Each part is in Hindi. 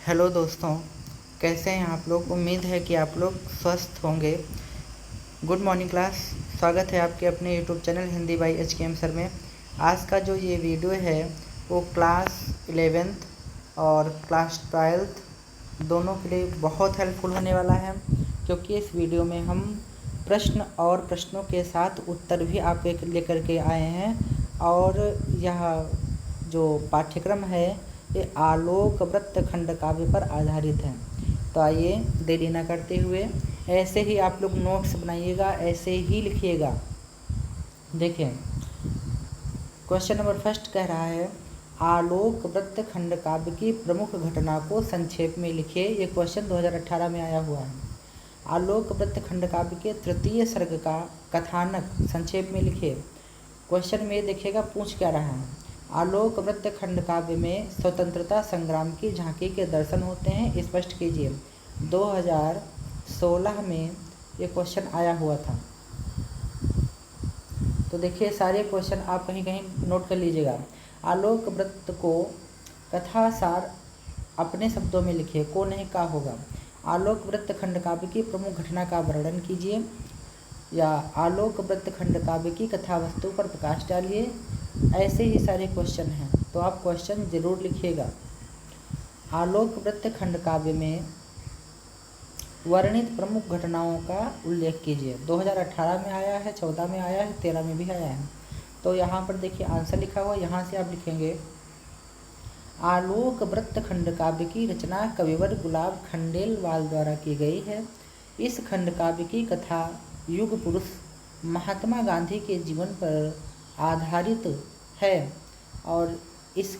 हेलो दोस्तों, कैसे हैं आप लोग। उम्मीद है कि आप लोग स्वस्थ होंगे। Good morning class. स्वागत है आपके अपने YouTube channel Hindi by HKM sir में। आज का जो ये वीडियो है वो क्लास 11th और क्लास 12th दोनों के लिए बहुत हेल्पफुल होने वाला है, क्योंकि इस वीडियो में हम प्रश्न और प्रश्नों के साथ उत्तर भी आपके लेकर के आए हैं। और यह जो पाठ्यक्रम है ये आलोक व्रत खंड काव्य पर आधारित है। तो आइए देरी न करते हुए ऐसे ही आप लोग नोट्स बनाइएगा, ऐसे ही लिखिएगा। देखिए, क्वेश्चन नंबर फर्स्ट कह रहा है आलोक व्रत खंड काव्य की प्रमुख घटना को संक्षेप में लिखिए। ये क्वेश्चन 2018 में आया हुआ है। आलोक व्रत खंड काव्य के तृतीय सर्ग का कथानक संक्षेप में लिखिए। क्वेश्चन में देखिएगा पूछ क्या रहा है। आलोक व्रत खंड काव्य में स्वतंत्रता संग्राम की झांकी के दर्शन होते हैं, स्पष्ट कीजिए। 2016 में ये क्वेश्चन आया हुआ था। तो देखिए, सारे क्वेश्चन आप कहीं कहीं नोट कर लीजिएगा। आलोक व्रत को कथासार अपने शब्दों में लिखिए, को नहीं का होगा। आलोक व्रत खंड काव्य की प्रमुख घटना का वर्णन कीजिए, या आलोक व्रत खंड काव्य की कथा वस्तु पर प्रकाश डालिए। ऐसे ही सारे क्वेश्चन हैं, तो आप क्वेश्चन जरूर लिखिएगा। आलोक व्रत खंड काव्य में वर्णित प्रमुख घटनाओं का उल्लेख कीजिए। 2018 में आया है, 14 में आया है, 13 में भी आया है। तो यहाँ पर देखिए आंसर लिखा हुआ, यहाँ से आप लिखेंगे आलोक व्रत खंड काव्य की रचना कविवर गुलाब खंडेलवाल द्वारा की गई है। इस खंड काव्य की कथा युग पुरुष महात्मा गांधी के जीवन पर आधारित है, और इस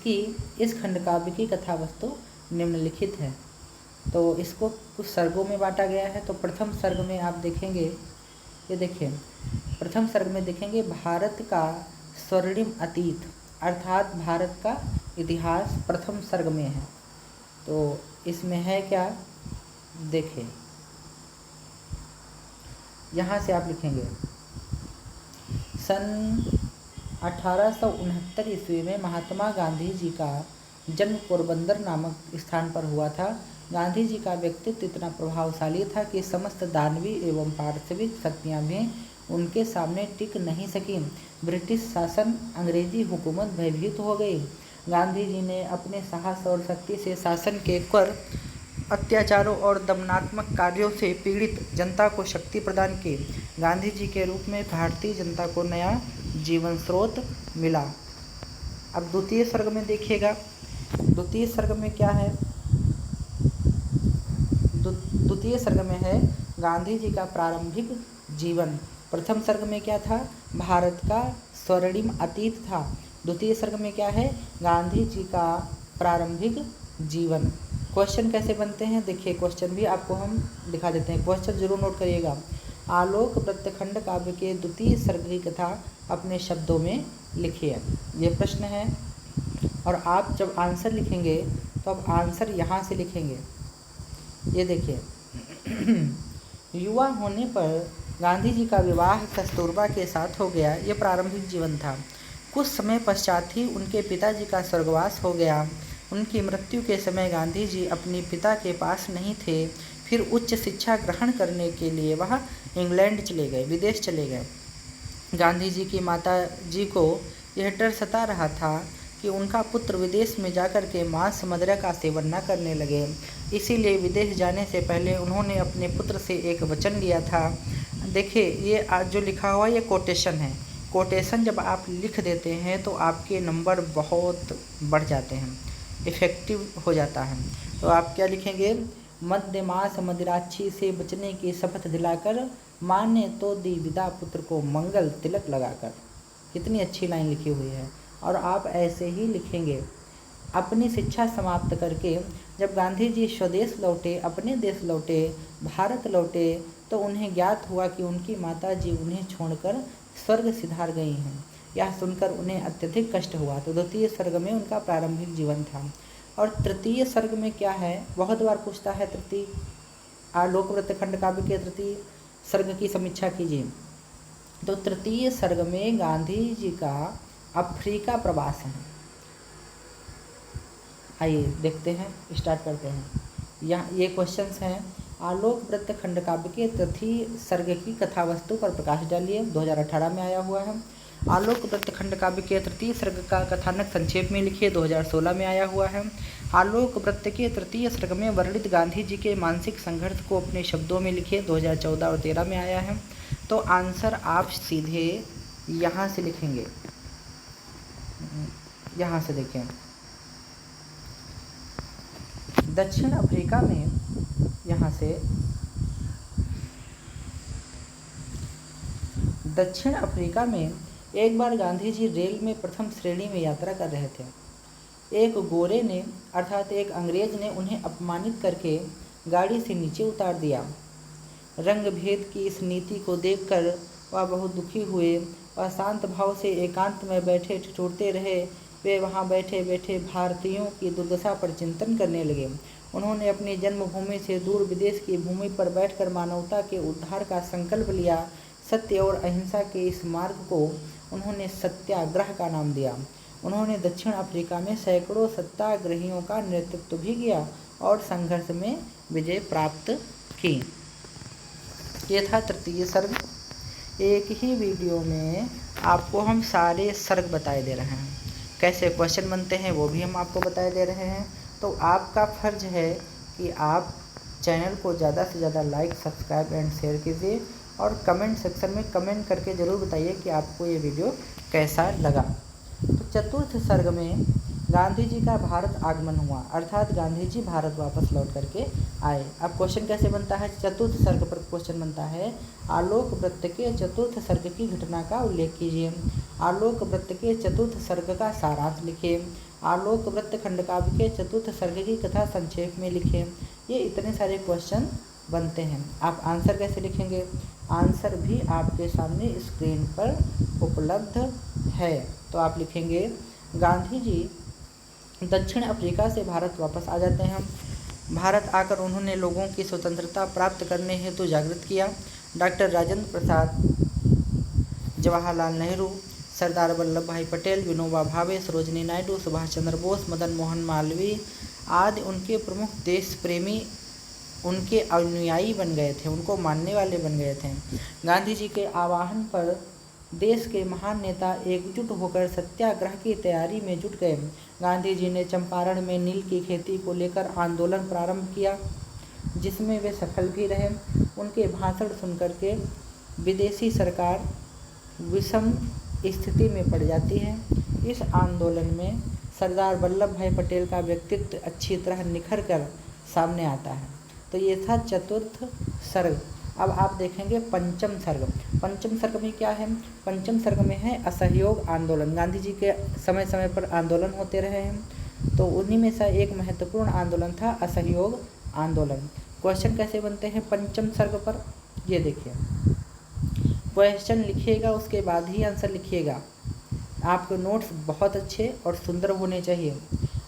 खंड काव्य की कथा वस्तु निम्नलिखित है। तो इसको कुछ सर्गों में बांटा गया है। तो प्रथम सर्ग में आप देखेंगे, ये देखिए, प्रथम सर्ग में देखेंगे भारत का स्वर्णिम अतीत, अर्थात भारत का इतिहास प्रथम सर्ग में है। तो इसमें है क्या, देखिए यहाँ से आप लिखेंगे सन 1869 ईस्वी में महात्मा गांधी जी का जन्म पोरबंदर नामक स्थान पर हुआ था। गांधी जी का व्यक्तित्व इतना प्रभावशाली था कि समस्त दानवी एवं पार्थिविक शक्तियाँ भी उनके सामने टिक नहीं सकीं। ब्रिटिश शासन, अंग्रेजी हुकूमत भयभीत हो गई। गांधी जी ने अपने साहस और शक्ति से शासन के कर अत्याचारों और दमनात्मक कार्यों से पीड़ित जनता को शक्ति प्रदान की। गांधी जी के रूप में भारतीय जनता को नया जीवन स्रोत मिला। अब द्वितीय सर्ग में देखिएगा, द्वितीय सर्ग में क्या है, द्वितीय सर्ग में है गांधी जी का प्रारंभिक जीवन। प्रथम सर्ग में क्या था, भारत का स्वर्णिम अतीत था। द्वितीय सर्ग में क्या है, गांधी जी का प्रारंभिक जीवन। क्वेश्चन कैसे बनते हैं, देखिए क्वेश्चन भी आपको हम दिखा देते हैं, क्वेश्चन जरूर नोट करिएगा। आलोक व्रत खंड काव्य के द्वितीय सर्ग की कथा अपने शब्दों में लिखिए, ये प्रश्न है। और आप जब आंसर लिखेंगे तो अब आंसर यहाँ से लिखेंगे। ये देखिए युवा होने पर गांधी जी का विवाह कस्तूरबा के साथ हो गया, ये प्रारंभिक जीवन था। कुछ समय पश्चात ही उनके पिताजी का स्वर्गवास हो गया। उनकी मृत्यु के समय गांधी जी अपने पिता के पास नहीं थे। फिर उच्च शिक्षा ग्रहण करने के लिए वह इंग्लैंड चले गए, विदेश चले गए। गांधी जी की माता जी को यह डर सता रहा था कि उनका पुत्र विदेश में जाकर के मांस मदिरा का सेवन न करने लगे। इसीलिए विदेश जाने से पहले उन्होंने अपने पुत्र से एक वचन लिया था। देखिए, ये आज जो लिखा हुआ ये कोटेशन है। कोटेशन जब आप लिख देते हैं तो आपके नंबर बहुत बढ़ जाते हैं, इफ़ेक्टिव हो जाता है। तो आप क्या लिखेंगे, मध्य मास मदिराक्षी से बचने की शपथ दिलाकर माँ ने तो दी विदा पुत्र को मंगल तिलक लगाकर। कितनी अच्छी लाइन लिखी हुई है। और आप ऐसे ही लिखेंगे, अपनी शिक्षा समाप्त करके जब गांधी जी स्वदेश लौटे, अपने देश लौटे, भारत लौटे, तो उन्हें ज्ञात हुआ कि उनकी माता जी उन्हें छोड़कर स्वर्ग सिधार गई हैं। यह सुनकर उन्हें अत्यधिक कष्ट हुआ। तो द्वितीय सर्ग में उनका प्रारंभिक जीवन था। और तृतीय सर्ग में क्या है, बहुत बार पूछता है तृतीय, आलोक व्रत खंड काव्य के तृतीय सर्ग की समीक्षा कीजिए। तो तृतीय सर्ग में गांधी जी का अफ्रीका प्रवास है। आइए देखते हैं, स्टार्ट करते हैं। यहाँ ये क्वेश्चंस हैं। आलोक वृत्त खंडकाव्य के तृतीय सर्ग की कथा वस्तु पर प्रकाश डालिए। 2018 में आया हुआ है। आलोक वृत्त खंडकाव्य के तृतीय सर्ग का कथानक संक्षेप में लिखिए। 2016 में आया हुआ है। आलोक वृत्त के तृतीय सर्ग में वर्णित गांधी जी के मानसिक संघर्ष को अपने शब्दों में लिखिए। 2014 और 13 में आया है। तो आंसर आप सीधे यहाँ से लिखेंगे। यहाँ से देखें, दक्षिण अफ्रीका में, यहाँ से दक्षिण अफ्रीका में एक बार गांधी जी रेल में प्रथम श्रेणी में यात्रा कर रहे थे। एक गोरे ने अर्थात एक अंग्रेज ने उन्हें अपमानित करके गाड़ी से नीचे उतार दिया। रंग भेद की इस नीति को देखकर वह बहुत दुखी हुए। वह शांत भाव से एकांत में बैठे ठिठुरते रहे। वे वहाँ बैठे बैठे भारतीयों की दुर्दशा पर चिंतन करने लगे। उन्होंने अपनी जन्मभूमि से दूर विदेश की भूमि पर बैठकर मानवता के उद्धार का संकल्प लिया। सत्य और अहिंसा के इस मार्ग को उन्होंने सत्याग्रह का नाम दिया। उन्होंने दक्षिण अफ्रीका में सैकड़ों सत्याग्रहियों का नेतृत्व भी किया और संघर्ष में विजय प्राप्त की। ये था तृतीय सर्ग। एक ही वीडियो में आपको हम सारे सर्ग बताए दे रहे हैं, कैसे क्वेश्चन बनते हैं वो भी हम आपको बताए दे रहे हैं। तो आपका फ़र्ज है कि आप चैनल को ज़्यादा से ज़्यादा लाइक, सब्सक्राइब एंड शेयर कीजिए और कमेंट सेक्शन में कमेंट करके ज़रूर बताइए कि आपको ये वीडियो कैसा लगा। तो चतुर्थ सर्ग में गांधी जी का भारत आगमन हुआ, अर्थात गांधी जी भारत वापस लौट करके आए। अब क्वेश्चन कैसे बनता है? चतुर्थ सर्ग पर क्वेश्चन बनता है, आलोक वृत्त के चतुर्थ सर्ग की घटना का उल्लेख कीजिए। आलोक वृत्त के चतुर्थ सर्ग का सारांश लिखिए। आलोक वृत्त खंडकाव्य के चतुर्थ सर्ग की कथा संक्षेप में लिखिए। ये इतने सारे क्वेश्चन बनते हैं। आप आंसर कैसे लिखेंगे? आंसर भी आपके सामने स्क्रीन पर उपलब्ध है। तो आप लिखेंगे, गांधी जी दक्षिण अफ्रीका से भारत वापस आ जाते हैं। भारत आकर उन्होंने लोगों की स्वतंत्रता प्राप्त करने हेतु जागृत किया। डॉक्टर राजेंद्र प्रसाद, जवाहरलाल नेहरू, सरदार वल्लभ भाई पटेल, विनोबा भावे, सरोजिनी नायडू, सुभाष चंद्र बोस, मदन मोहन मालवीय आदि उनके प्रमुख देश प्रेमी उनके अनुयायी बन गए थे, उनको मानने वाले बन गए थे। गांधी जी के आह्वान पर देश के महान नेता एकजुट होकर सत्याग्रह की तैयारी में जुट गए। गांधी जी ने चंपारण में नील की खेती को लेकर आंदोलन प्रारंभ किया, जिसमें वे सफल भी रहे। उनके भाषण सुनकर के विदेशी सरकार विषम स्थिति में पड़ जाती है। इस आंदोलन में सरदार वल्लभ भाई पटेल का व्यक्तित्व अच्छी तरह निखर कर सामने आता है। तो ये था चतुर्थ सर्ग। अब आप देखेंगे पंचम सर्ग। पंचम सर्ग में क्या है? पंचम सर्ग में है असहयोग आंदोलन। गांधी जी के समय समय पर आंदोलन होते रहे हैं, तो उन्हीं में से एक महत्वपूर्ण आंदोलन था असहयोग आंदोलन। क्वेश्चन कैसे बनते हैं पंचम सर्ग पर? ये देखिए, क्वेश्चन लिखिएगा उसके बाद ही आंसर लिखिएगा। आपके नोट्स बहुत अच्छे और सुंदर होने चाहिए।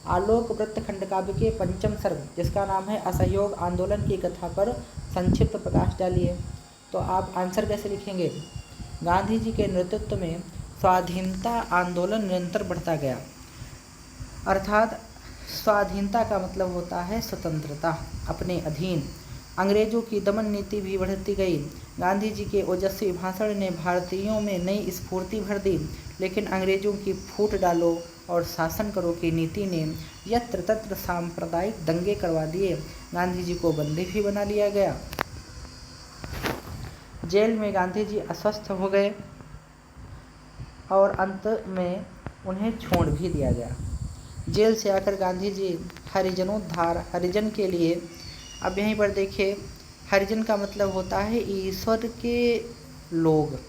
आलोक वृत्त खंडकाव्य के पंचम सर्ग, जिसका नाम है असहयोग आंदोलन की कथा पर संक्षिप्त प्रकाश डालिए। तो आप आंसर कैसे लिखेंगे? गांधी जी के नेतृत्व में स्वाधीनता आंदोलन निरंतर बढ़ता गया, अर्थात स्वाधीनता का मतलब होता है स्वतंत्रता, अपने अधीन। अंग्रेजों की दमन नीति भी बढ़ती गई। गांधी जी के ओजस्वी भाषण ने भारतीयों में नई स्फूर्ति भर दी, लेकिन अंग्रेजों की फूट डालो और शासन करो की नीति ने यत्र तत्र सांप्रदायिक दंगे करवा दिए। गांधी जी को बंदी भी बना लिया गया। जेल में गांधी जी अस्वस्थ हो गए और अंत में उन्हें छोड़ भी दिया गया। जेल से आकर गांधी जी हरिजनोद्धार, हरिजन के लिए, अब यहीं पर देखिए, हरिजन का मतलब होता है ईश्वर के लोग।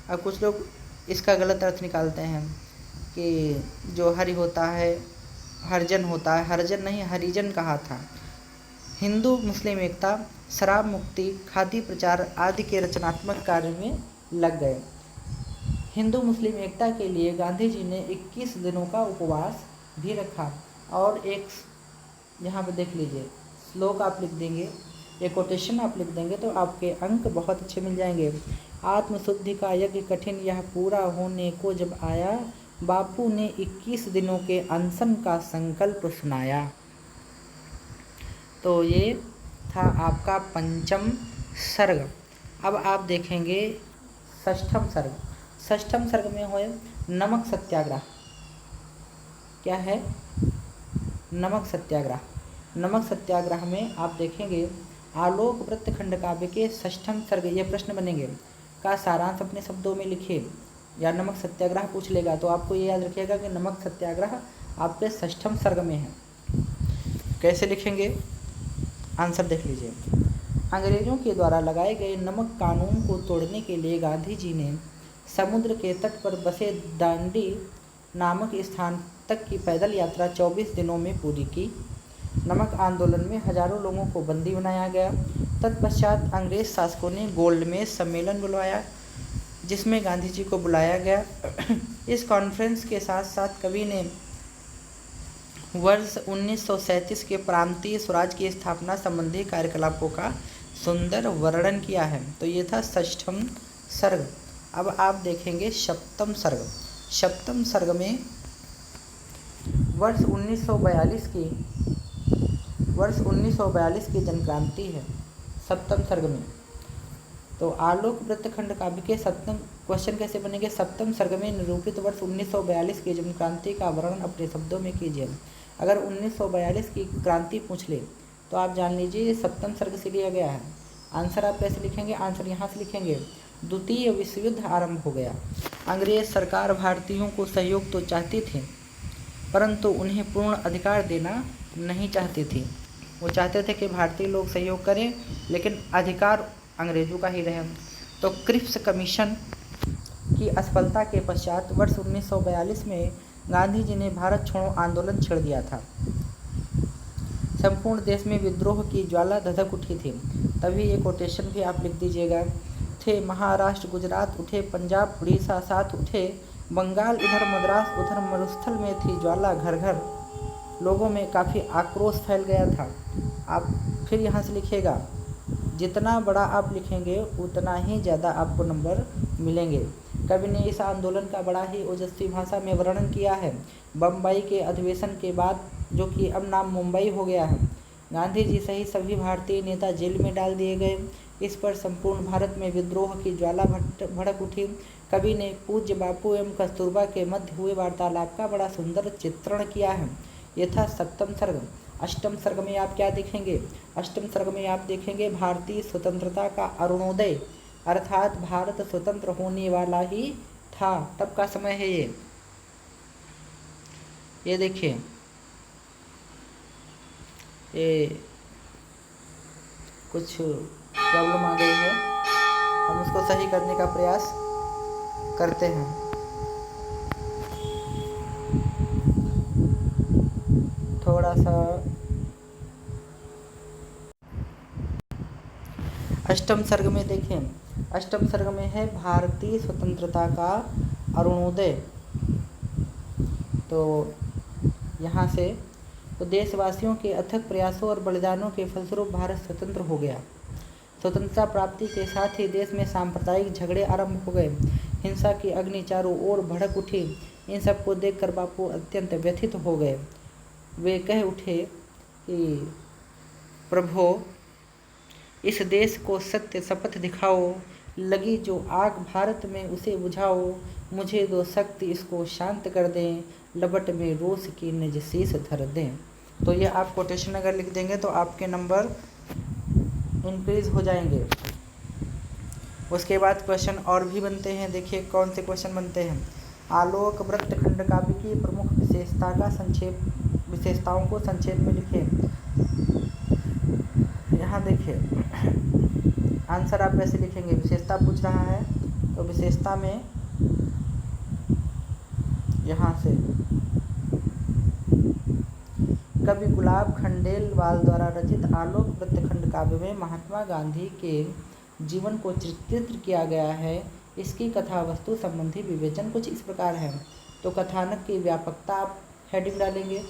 अब कुछ लोग इसका गलत अर्थ निकालते हैं कि जो हरि होता है हरिजन होता है, हरिजन नहीं हरिजन कहा था। हिंदू मुस्लिम एकता, शराब मुक्ति, खादी प्रचार आदि के रचनात्मक कार्य में लग गए। हिंदू मुस्लिम एकता के लिए गांधी जी ने 21 दिनों का उपवास भी रखा। और एक यहाँ पे देख लीजिए, श्लोक आप लिख देंगे, एक कोटेशन आप लिख देंगे तो आपके अंक बहुत अच्छे मिल जाएंगे। आत्मशुद्धि का यज्ञ कठिन, यह पूरा होने को जब आया, बापू ने 21 दिनों के अनशन का संकल्प सुनाया। तो ये था आपका पंचम सर्ग। अब आप देखेंगे षष्ठम सर्ग। षष्ठम सर्ग में हो नमक सत्याग्रह। क्या है? नमक सत्याग्रह। नमक सत्याग्रह में आप देखेंगे आलोक वृत्त खंड काव्य के षष्ठम सर्ग, ये प्रश्न बनेंगे, का सारांश अपने शब्दों में लिखिए, या नमक सत्याग्रह पूछ लेगा तो आपको ये याद रखिएगा कि नमक सत्याग्रह आपके षष्ठम सर्ग में है। कैसे लिखेंगे? आंसर देख लीजिए। अंग्रेजों के द्वारा लगाए गए नमक कानून को तोड़ने के लिए गांधी जी ने समुद्र के तट पर बसे दांडी नामक स्थान तक की पैदल यात्रा 24 दिनों में पूरी की। नमक आंदोलन में हजारों लोगों को बंदी बनाया गया। तत्पश्चात अंग्रेज शासकों ने गोल्डमेज सम्मेलन बुलवाया, जिसमें गांधी जी को बुलाया गया। इस कॉन्फ्रेंस के साथ साथ कवि ने वर्ष 1937 के प्रांतीय स्वराज की स्थापना संबंधी कार्यकलापों का सुंदर वर्णन किया है। तो ये था षष्ठम सर्ग। अब आप देखेंगे सप्तम सर्ग। सप्तम सर्ग में वर्ष 1942 की जनक्रांति है सप्तम सर्ग में। तो आलोक वृत्तखंड काव्य के सप्तम क्वेश्चन कैसे बनेंगे? सप्तम सर्ग में निरूपित वर्ष 1942 की जनक्रांति का वर्णन अपने शब्दों में कीजिए। अगर 1942 की क्रांति पूछ ले तो आप जान लीजिए ये सप्तम सर्ग से लिया गया है। आंसर आप कैसे लिखेंगे? आंसर यहाँ से लिखेंगे, द्वितीय विश्व युद्ध आरंभ हो गया। अंग्रेज सरकार भारतीयों को सहयोग तो चाहती थी, परंतु उन्हें पूर्ण अधिकार देना नहीं चाहती थी। वो चाहते थे कि भारतीय लोग सहयोग करें, लेकिन अधिकार अंग्रेजों का ही रहे। तो क्रिप्स कमीशन की असफलता के पश्चात वर्ष 1942 में गांधी जी ने भारत छोड़ो आंदोलन छेड़ दिया था। संपूर्ण देश में विद्रोह की ज्वाला धधक उठी थी। तभी ये कोटेशन भी आप लिख दीजिएगा। थे महाराष्ट्र, गुजरात उठे, पंजाब उड़ीसा साथ उठे, बंगाल इधर, मद्रास उधर, मरुस्थल में थी ज्वाला घर घर। लोगों में काफ़ी आक्रोश फैल गया था। आप फिर यहाँ से लिखिएगा, जितना बड़ा आप लिखेंगे उतना ही ज़्यादा आपको नंबर मिलेंगे। कवि ने इस आंदोलन का बड़ा ही ओजस्वी भाषा में वर्णन किया है। बम्बई के अधिवेशन के बाद, जो कि अब नाम मुंबई हो गया है, गांधी जी सहित सभी भारतीय नेता जेल में डाल दिए गए। इस पर संपूर्ण भारत में विद्रोह की ज्वाला भड़क उठी। कवि ने पूज्य बापू एवं कस्तूरबा के मध्य हुए वार्तालाप का बड़ा सुंदर चित्रण किया है। यह था सप्तम सर्ग। अष्टम सर्ग में आप क्या देखेंगे? अष्टम सर्ग में आप देखेंगे भारतीय स्वतंत्रता का अरुणोदय, अर्थात भारत स्वतंत्र होने वाला ही था, तब का समय है ये देखिए, ये कुछ प्रॉब्लम आ गई है, हम उसको सही करने का प्रयास करते हैं। थोड़ा सा अष्टम सर्ग में देखें, अष्टम सर्ग में है भारतीय स्वतंत्रता का अरुणोदय। तो यहाँ से तो देशवासियों के अथक प्रयासों और बलिदानों के फलस्वरूप भारत स्वतंत्र हो गया। स्वतंत्रता प्राप्ति के साथ ही देश में सांप्रदायिक झगड़े आरंभ हो गए। हिंसा की अग्नि चारों ओर भड़क उठी। इन सबको देखकर बापू अत्यंत व्यथित हो गए। वे कह उठे कि प्रभो, इस देश को सत्य शपथ दिखाओ, लगी जो आग भारत में उसे बुझाओ, मुझे दो शक्ति इसको शांत कर दें, लपट में रोष की निज शीश धर दें। तो ये आप कोटेशन अगर लिख देंगे तो आपके नंबर इंक्रीज हो जाएंगे। उसके बाद क्वेश्चन और भी बनते हैं। देखिए कौन से क्वेश्चन बनते हैं। आलोक वृत्त खंड काव्य की प्रमुख विशेषताओं को संक्षेप में लिखें। यहाँ देखिए आंसर आप कैसे लिखेंगे? विशेषता पूछ रहा है तो विशेषता में यहाँ से कवि गुलाब खंडेलवाल द्वारा रचित आलोक वृत्तखंड काव्य में महात्मा गांधी के जीवन को चित्रित किया गया है। इसकी कथा वस्तु संबंधी विवेचन कुछ इस प्रकार है। तो कथानक की व्यापकता आप हेडिंग डालेंगे,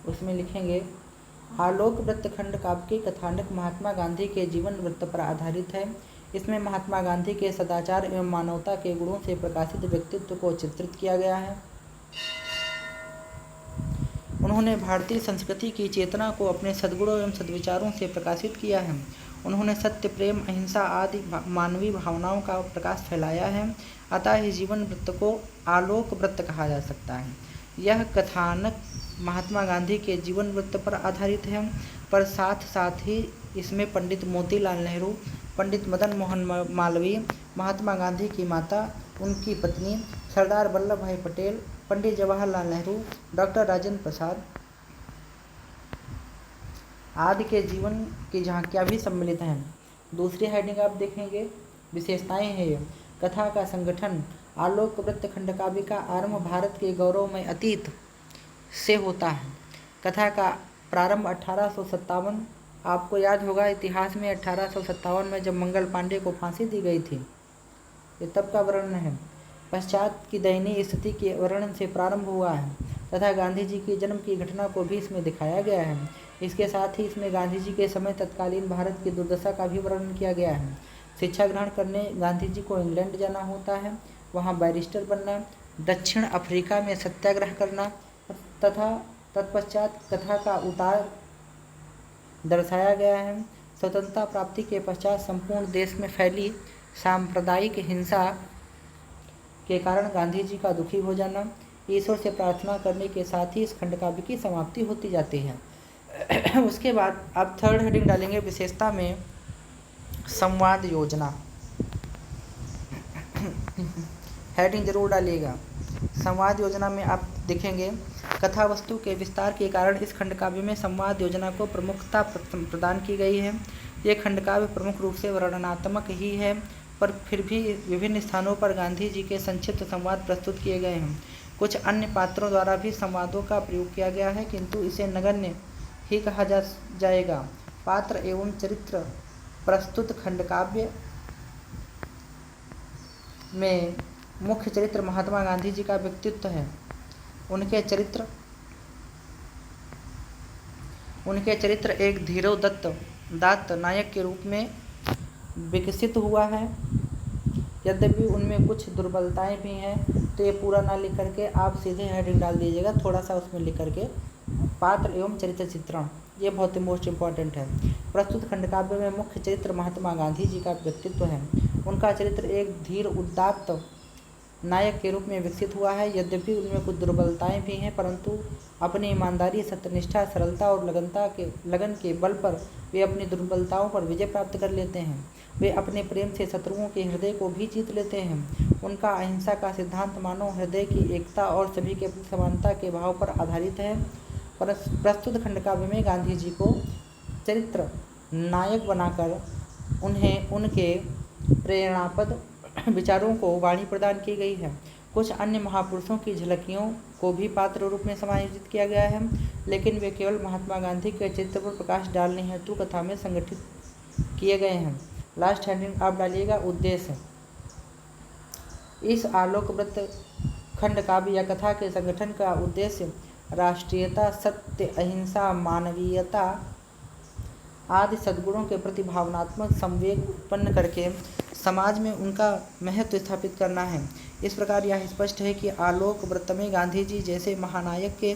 उसमें लिखेंगे आलोक वृत्तखंड काव्य की कथानक महात्मा गांधी के जीवन वृत्त पर आधारित है। इसमें महात्मा गांधी के सदाचार एवं मानवता के गुणों से प्रकाशित व्यक्तित्व को चित्रित किया गया है। उन्होंने भारतीय संस्कृति की चेतना को अपने सद्गुणों एवं सद्विचारों से प्रकाशित किया है। उन्होंने सत्य, प्रेम, अहिंसा आदि मानवीय भावनाओं का प्रकाश फैलाया है। अतः इस जीवन वृत्त को आलोक वृत्त कहा जा सकता है। यह कथानक महात्मा गांधी के जीवन वृत्त पर आधारित है, पर साथ साथ ही इसमें पंडित मोतीलाल नेहरू, पंडित मदन मोहन मालवीय, महात्मा गांधी की माता, उनकी पत्नी, सरदार वल्लभ भाई पटेल, पंडित जवाहरलाल नेहरू, डॉक्टर राजेंद्र प्रसाद आदि के जीवन की झांकियाँ भी सम्मिलित हैं। दूसरी हेडिंग आप देखेंगे, विशेषताएं हैं। कथा का संगठन। आलोक वृत्त खंडकाव्य का आरंभ भारत के गौरवमय अतीत से होता है। कथा का प्रारंभ 1857, आपको याद होगा इतिहास में 1857 में जब मंगल पांडे को फांसी दी गई थी, ये तब का वर्णन है। पश्चात की दयनीय स्थिति के वर्णन से प्रारंभ हुआ है तथा गांधी जी के जन्म की घटना को भी इसमें दिखाया गया है। इसके साथ ही इसमें गांधी जी के समय तत्कालीन भारत की दुर्दशा का भी वर्णन किया गया है। शिक्षा ग्रहण करने गांधी जी को इंग्लैंड जाना होता है, वहाँ बैरिस्टर बनना, दक्षिण अफ्रीका में सत्याग्रह करना तथा तत्पश्चात कथा का उतार दर्शाया गया है। स्वतंत्रता प्राप्ति के पश्चात संपूर्ण देश में फैली सांप्रदायिक हिंसा के कारण गांधी जी का दुखी हो जाना, ईश्वर से प्रार्थना करने के साथ ही इस खंडकाव्य की समाप्ति होती जाती है। उसके बाद आप थर्ड हेडिंग डालेंगे, विशेषता में संवाद योजना। हेडिंग जरूर डालिएगा। संवाद योजना में आप देखेंगे कथा वस्तु के विस्तार के कारण इस खंडकाव्य में संवाद योजना को प्रमुखता प्रदान की गई है। ये खंडकाव्य प्रमुख रूप से वर्णनात्मक ही है, पर फिर भी विभिन्न स्थानों पर गांधी जी के संक्षिप्त संवाद प्रस्तुत किए गए हैं। कुछ अन्य पात्रों द्वारा भी संवादों का प्रयोग किया गया है, किंतु इसे नगण्य ही कहा जाएगा। पात्र एवं चरित्र प्रस्तुत खंडकाव्य में मुख्य चरित्र महात्मा गांधी जी का व्यक्तित्व है। उनके चरित्र एक धीरोदात्त नायक के रूप में विकसित हुआ है। यद्यपि उनमें कुछ दुर्बलताएं भी हैं, तो ये पूरा ना लिख करके आप सीधे हेडिंग डाल दीजिएगा, थोड़ा सा उसमें लिख करके पात्र एवं चरित्र चित्रण, ये बहुत ही मोस्ट इम्पॉर्टेंट है। प्रस्तुत खंडकाव्य में मुख्य चरित्र महात्मा गांधी जी का व्यक्तित्व है। उनका चरित्र एक धीर उदात्त नायक के रूप में विकसित हुआ है। यद्यपि उनमें कुछ दुर्बलताएं भी हैं, परंतु अपनी ईमानदारी, सत्यनिष्ठा, सरलता और लगन के बल पर वे अपनी दुर्बलताओं पर विजय प्राप्त कर लेते हैं। वे अपने प्रेम से शत्रुओं के हृदय को भी जीत लेते हैं। उनका अहिंसा का सिद्धांत मानव हृदय की एकता और सभी के प्रति समानता के भाव पर आधारित है। प्रस्तुत खंडकाव्य में गांधी जी को चरित्र नायक बनाकर उन्हें उनके प्रेरणापद विचारों को वाणी प्रदान की गई है। कुछ अन्य महापुरुषों की झलकियों को भी पात्र रूप में समायोजित किया गया है, लेकिन वे केवल महात्मा गांधी के चरित्र पर प्रकाश डालने हेतु कथा में संगठित किए गए हैं। लास्ट हेडिंग आप डालिएगा, उद्देश्य। इस आलोक वृत्त खंड काव्य या कथा के संगठन का उद्देश्य राष्ट्रीयता, सत्य, अहिंसा, मानवीयता आदि सद्गुणों के प्रति भावनात्मक संवेग उत्पन्न करके समाज में उनका महत्व स्थापित करना है। इस प्रकार यह स्पष्ट है कि आलोक वृत्त में गांधी जी जैसे महानायक के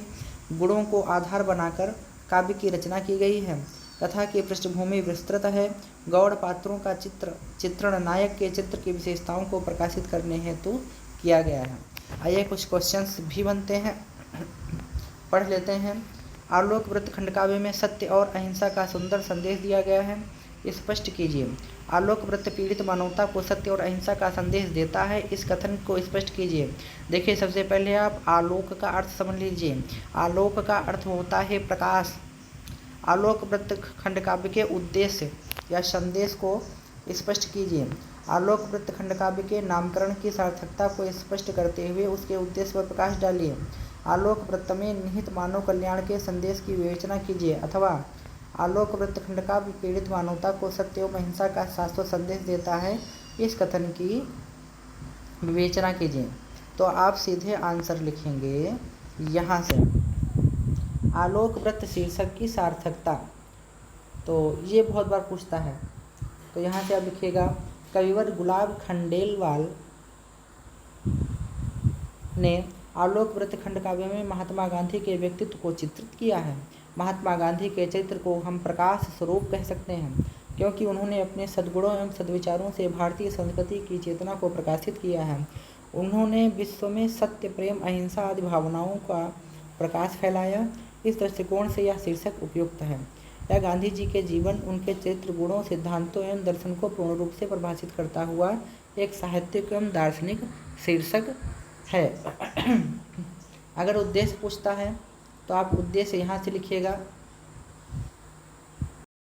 गुणों को आधार बनाकर काव्य की रचना की गई है। कथा की पृष्ठभूमि विस्तृत है। गौड़ पात्रों का चित्रण नायक के चित्र की विशेषताओं को प्रकाशित करने हेतु किया गया है। आइए कुछ क्वेश्चंस भी बनते हैं, पढ़ लेते हैं। आलोक वृत्त खंडकाव्य में सत्य और अहिंसा का सुंदर संदेश दिया गया है, स्पष्ट कीजिए। आलोक वृत्त पीड़ित मानवता को सत्य और अहिंसा का संदेश देता है, इस कथन को स्पष्ट कीजिए। देखिए, सबसे पहले आप आलोक का अर्थ समझ लीजिए। आलोक का अर्थ होता है प्रकाश। आलोक वृत्त खंडकाव्य के उद्देश्य या संदेश को स्पष्ट कीजिए। आलोक वृत्त खंडकाव्य के नामकरण की सार्थकता को स्पष्ट करते हुए उसके उद्देश्य पर प्रकाश डालिए। आलोक वृत्त में निहित मानव कल्याण के संदेश की विवेचना कीजिए, अथवा आलोक वृत्त खंडकाव्य पीड़ित मानवता को सत्य एवं अहिंसा का शाश्वत संदेश देता है, इस कथन की विवेचना कीजिए। तो आप सीधे आंसर लिखेंगे यहाँ से, आलोक वृत्त शीर्षक की सार्थकता। तो ये बहुत बार पूछता है, तो यहाँ से आप लिखिएगा कविवर गुलाब खंडेलवाल ने आलोक वृत्त खंड काव्य में महात्मा गांधी के व्यक्तित्व को चित्रित किया है। महात्मा गांधी के चरित्र को हम प्रकाश स्वरूप कह सकते हैं, क्योंकि उन्होंने अपने सद्गुणों एवं सद्विचारों से भारतीय संस्कृति की चेतना को प्रकाशित किया है। उन्होंने विश्व में सत्य, प्रेम, अहिंसा आदि भावनाओं का प्रकाश फैलाया। इस दृष्टिकोण से यह शीर्षक उपयुक्त है। यह गांधी जी के जीवन, उनके चरित्र, गुणों, सिद्धांतों एवं दर्शन को पूर्ण रूप से परिभाषित करता हुआ एक साहित्यिक एवं दार्शनिक शीर्षक है। अगर उद्देश्य पूछता है तो आप उद्देश्य यहाँ से लिखिएगा।